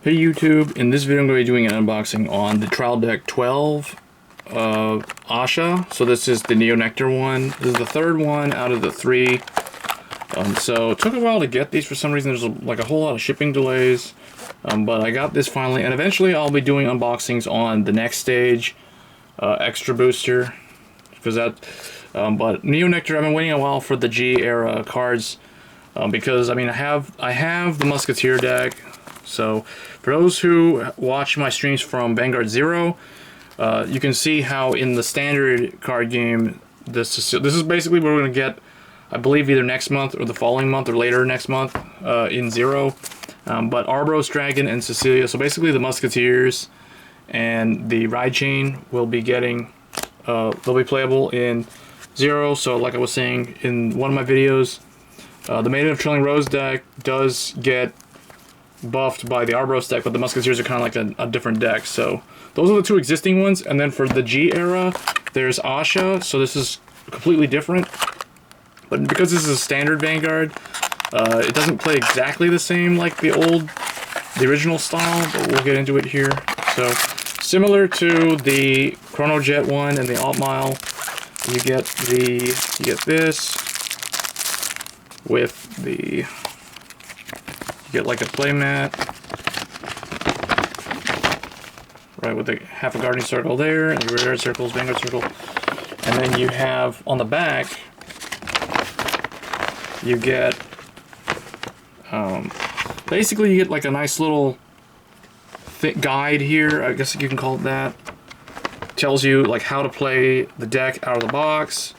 Hey YouTube, in this video I'm going to be doing an unboxing on the Trial Deck 12 of Ahsha. So this is the Neo Nectar one. This is the third one out of the three. So it took a while to get these for some reason. There's like a whole lot of shipping delays. But I got this finally, and eventually I'll be doing unboxings on the next stage, Extra Booster. Because but Neo Nectar, I've been waiting a while for the G era cards. Because I mean I have the Musketeer deck. So for those who watch my streams from Vanguard 0, you can see how in the standard card game, this is basically what we're going to get, I believe either next month or the following month or later next month in 0. But Arbros, Dragon, and Cecilia, so basically the Musketeers and the Ride Chain will be getting, they'll be playable in 0. So like I was saying in one of my videos, the Maiden of Trilling Rose deck does get buffed by the Arbros deck, but the Musketeers are kind of like a different deck. So those are the two existing ones, and then for the G era, there's Ahsha. So this is completely different, but because this is a standard Vanguard, it doesn't play exactly the same like the original style, but we'll get into it here. So similar to the Chronojet one and the Alt Mile, you get this with the. You get like a play mat, right, with half a Guardian Circle there, and your Rare Circles, Vanguard Circle. And then you have, on the back, you get, basically you get like a nice little thick guide here, I guess you can call it that. Tells you like how to play the deck out of the box.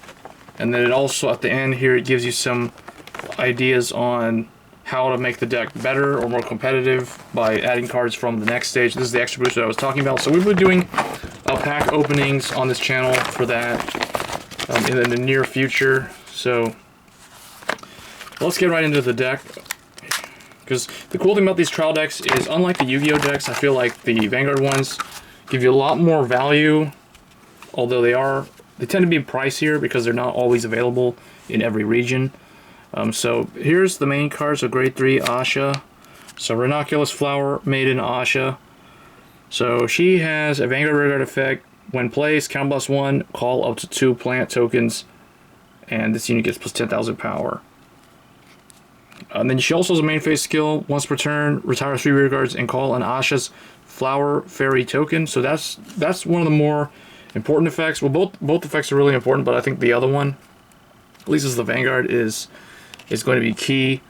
And then it also, at the end here, it gives you some ideas on how to make the deck better or more competitive by adding cards from the next stage. This is the Extra Booster that I was talking about. So we'll be doing pack openings on this channel for that in the near future. So let's get right into the deck. Because the cool thing about these trial decks is, unlike the Yu-Gi-Oh decks, I feel like the Vanguard ones give you a lot more value, although they tend to be pricier because they're not always available in every region. So here's the main cards. So grade 3 Ahsha. So Ranunculus Flower Maiden Ahsha. So she has a Vanguard Rearguard effect. When placed, count +1, call up to 2 plant tokens, and this unit gets plus 10,000 power. And then she also has a main phase skill. Once per turn, retire 3 rearguards and call an Ahsha's Flower Fairy token. So that's one of the more important effects. Well, both effects are really important, but I think the other one, at least as the Vanguard, is going to be key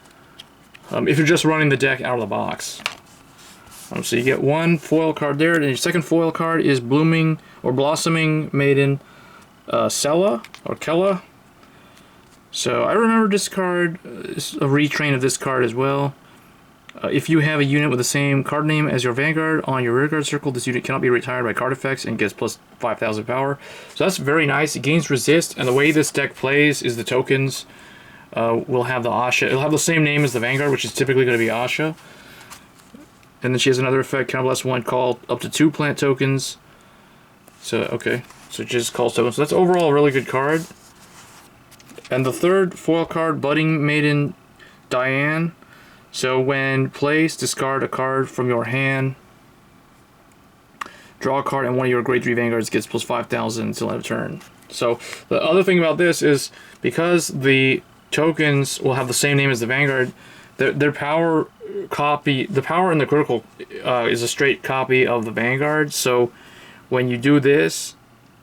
if you're just running the deck out of the box. So you get one foil card there, and your second foil card is Blooming or Blossoming Maiden Sella or Kella. So I remember this card, is a retrain of this card as well. If you have a unit with the same card name as your Vanguard on your rearguard circle, this unit cannot be retired by card effects and gets plus 5,000 power. So that's very nice. It gains resist, and the way this deck plays is the tokens will have the Ahsha. It'll have the same name as the Vanguard, which is typically going to be Ahsha. And then she has another effect, count +1, call up to 2 plant tokens. So, okay. So it just calls tokens. So that's overall a really good card. And the third foil card, Budding Maiden Diane. So when placed, discard a card from your hand. Draw a card, and one of your grade 3 Vanguards gets plus 5,000 until end of turn. So the other thing about this is, because the tokens will have the same name as the Vanguard, their power copy, the power in the critical is a straight copy of the Vanguard. So when you do this,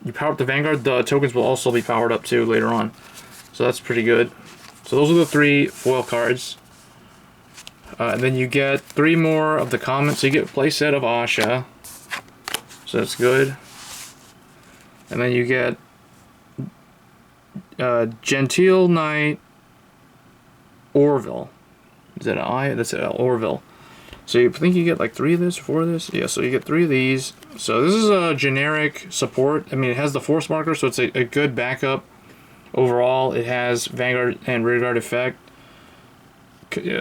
you power up the Vanguard, the tokens will also be powered up too later on. So that's pretty good. So those are the 3 foil cards. And then you get 3 more of the comments. So you get playset of Ahsha. So that's good. And then you get Gentile Knight Orville. Is that an I? That's an Orville. So you think you get like 3 of this or 4 of this? Yeah, so you get 3 of these. So this is a generic support. I mean, it has the force marker, so it's a good backup overall. It has Vanguard and Rearguard effect.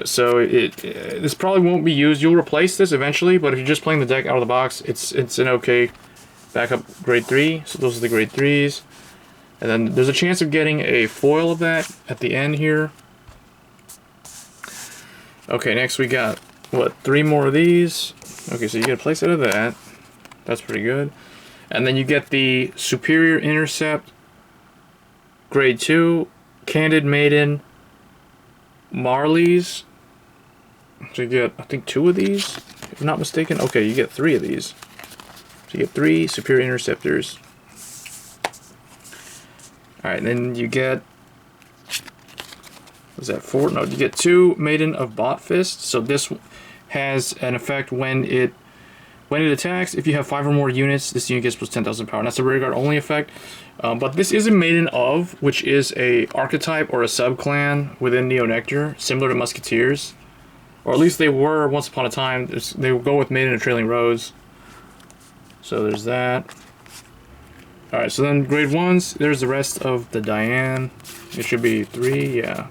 So this probably won't be used. You'll replace this eventually, but if you're just playing the deck out of the box, it's an okay backup grade 3. So those are the grade 3s. And then there's a chance of getting a foil of that at the end here. Okay, next we got what, 3 more of these. Okay, so you get a playset of that. That's pretty good. And then you get the Superior Intercept Grade 2 Candid Maiden Marlies. So you get, I think, 2 of these, if I'm not mistaken. Okay, you get 3 of these. So you get 3 Superior Interceptors. Alright, then you get, was that 4? No, you get 2 Maiden of Bot Fist. So this has an effect when it attacks. If you have 5 or more units, this unit gets plus 10,000 power. And that's a rear guard only effect. But this is a Maiden of, which is a archetype or a sub-clan within Neo-Nectar, similar to Musketeers. Or at least they were once upon a time. They would go with Maiden of Trailing Rose. So there's that. Alright, so then grade 1s, there's the rest of the Diane. It should be 3, yeah.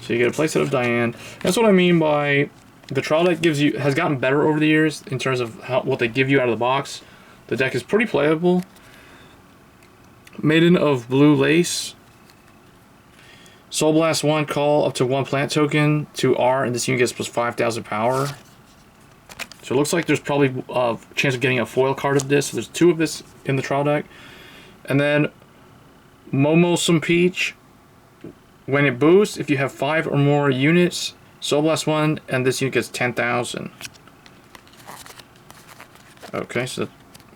So you get a playset of Diane. That's what I mean by the trial deck has gotten better over the years in terms of what they give you out of the box. The deck is pretty playable. Maiden of Blue Lace. Soul Blast 1, call up to 1 plant token to R, and this unit gets plus 5,000 power. So it looks like there's probably a chance of getting a foil card of this. So there's 2 of this in the trial deck. And then Momosum Peach. When it boosts, if you have 5 or more units, Soul Blast 1, and this unit gets 10,000. Okay, so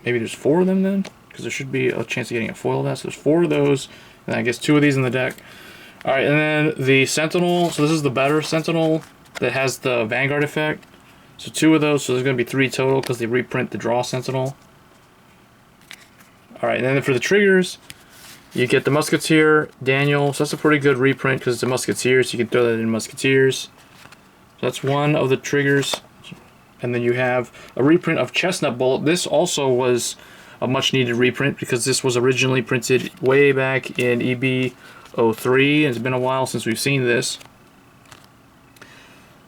maybe there's 4 of them then? Because there should be a chance of getting a foil of that. So there's 4 of those, and I guess 2 of these in the deck. Alright, and then the Sentinel. So this is the better Sentinel that has the Vanguard effect. So 2 of those, so there's going to be 3 total because they reprint the Draw Sentinel. Alright, and then for the triggers, you get the Musketeer, Daniel. So that's a pretty good reprint because it's a Musketeer, so you can throw that in Musketeers. So that's one of the triggers. And then you have a reprint of Chestnut Bullet. This also was a much needed reprint because this was originally printed way back in EB03. It's been a while since we've seen this.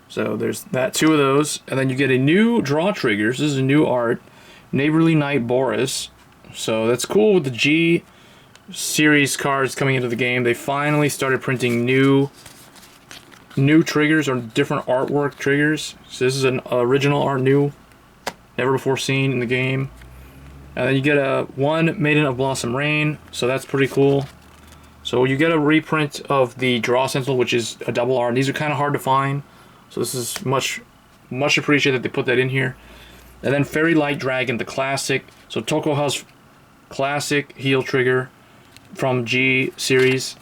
So there's that, 2 of those. And then you get a new draw triggers. This is a new art. Neighborly Knight Boris. So that's cool with the G series cards coming into the game. They finally started printing new triggers or different artwork triggers. So this is an original art, new, never before seen in the game. And then you get a 1 Maiden of Blossom Rain, so that's pretty cool. So you get a reprint of the Draw Sentinel, which is a double art. And these are kind of hard to find, so this is much appreciated that they put that in here. And then Fairy Light Dragon, the classic. So Tokuha's classic heal trigger from G series.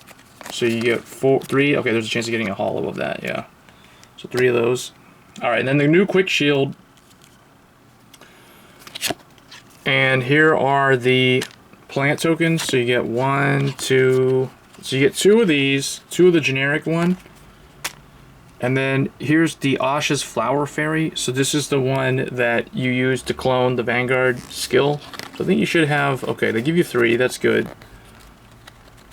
So you get 3. Okay, there's a chance of getting a hollow of that, yeah. So 3 of those. Alright, and then the new Quick Shield. And here are the plant tokens. So you get 1, 2. So you get 2 of these, 2 of the generic one. And then here's the Ahsha's Flower Fairy. So this is the one that you use to clone the Vanguard skill. So I think you should have, okay, they give you 3, that's good.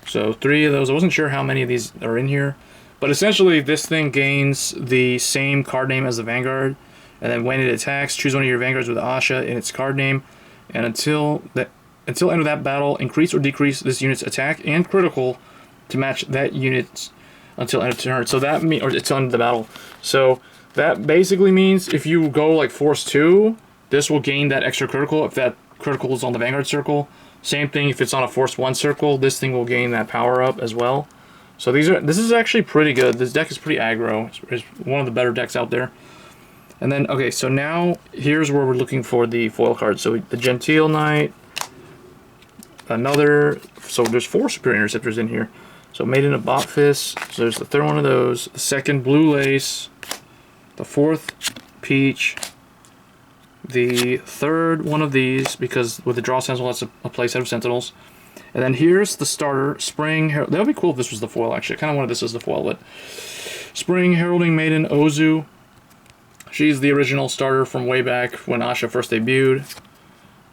So 3 of those. I wasn't sure how many of these are in here. But essentially this thing gains the same card name as the Vanguard. And then when it attacks, choose one of your Vanguards with Ahsha in its card name. And until end of that battle, increase or decrease this unit's attack and critical to match that unit's until end of turn. So that means, or it's on the battle. So that basically means if you go like Force 2, this will gain that extra critical if that critical is on the Vanguard circle. Same thing if it's on a Force 1 circle, this thing will gain that power up as well. So this is actually pretty good. This deck is pretty aggro. It's one of the better decks out there. And then, okay, so now here's where we're looking for the foil cards. So the Gentile Knight, another, so there's 4 Superior Interceptors in here. So Maiden of Bot Fist, so there's the 3rd one of those, the 2nd Blue Lace, the 4th Peach, the 3rd one of these, because with the Draw Sentinel, that's a playset of Sentinels. And then here's the starter, Spring Herald. That would be cool if this was the foil, actually. I kind of wanted this as the foil, but Spring Heralding Maiden Ozu. She's the original starter from way back when Ahsha first debuted.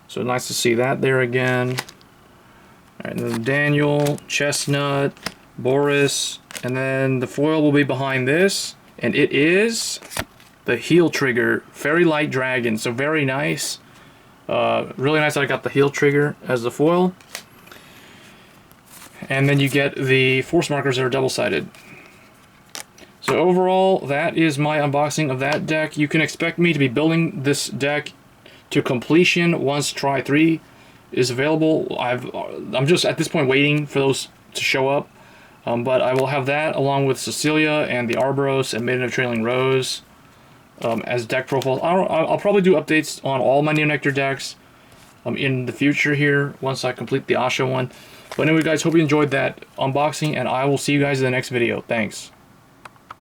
So nice to see that there again. All right, and then Daniel, Chestnut, Boris, and then the foil will be behind this. And it is the heal trigger, Fairy Light Dragon. So very nice. Really nice that I got the heal trigger as the foil. And then you get the force markers that are double-sided. So overall, that is my unboxing of that deck. You can expect me to be building this deck to completion once Try 3 is available. I'm just at this point waiting for those to show up. But I will have that along with Cecilia and the Arboros and Maiden of Trailing Rose as deck profiles. I'll probably do updates on all my Neonectar decks in the future here once I complete the Ahsha one. But anyway, guys, hope you enjoyed that unboxing, and I will see you guys in the next video. Thanks.